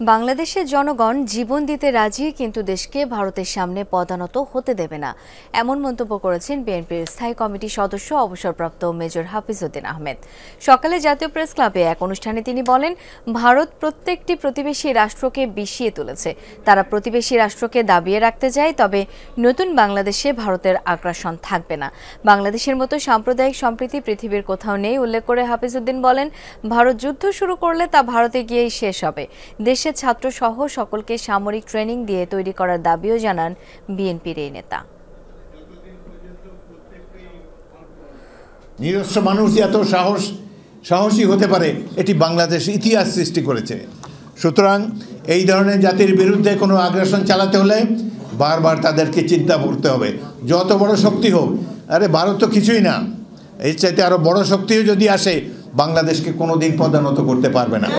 বাংলাদেশের জনগণ জীবন দিতে রাজি, কিন্তু দেশকে ভারতের সামনে পদানত হতে দেবে না, এমন মন্তব্য করেছেন বিএনপির স্থায়ী কমিটির সদস্য অবসরপ্রাপ্ত মেজর হাফিজউদ্দিন আহমেদ। সকালে জাতীয় প্রেস ক্লাবে এক অনুষ্ঠানে তিনি বলেন, ভারত প্রত্যেকটি প্রতিবেশী রাষ্ট্রকে বিষিয়ে তুলেছে। তারা প্রতিবেশী রাষ্ট্রকে দাবিয়ে রাখতে চায়, তবে নতুন বাংলাদেশে ভারতের আগ্রাসন থাকবে না। বাংলাদেশের মতো সাম্প্রদায়িক সম্প্রীতি পৃথিবীর কোথাও নেই উল্লেখ করে হাফিজউদ্দিন বলেন, ভারত যুদ্ধ শুরু করলে তা ভারতে গিয়েই শেষ হবে। দেশের ছাত্র সহ সকলকে সামরিক ট্রেনিং দিয়ে তৈরি করার দাবিও জানান বিএনপির এই নেতা। নিরস্ত্র মানুষ এত সাহসী হতে পারে, এটি বাংলাদেশ ইতিহাস সৃষ্টি করেছে। সুতরাং এই ধরনের জাতির বিরুদ্ধে কোনো আগ্রাসন চালাতে হলে বারবার তাদেরকে চিন্তা করতে হবে, যত বড় শক্তি হোক। আরে ভারত তো কিছুই না, এর চাইতে আরো বড় শক্তিও যদি আসে, বাংলাদেশকে কোনোদিন পদানত করতে পারবে না।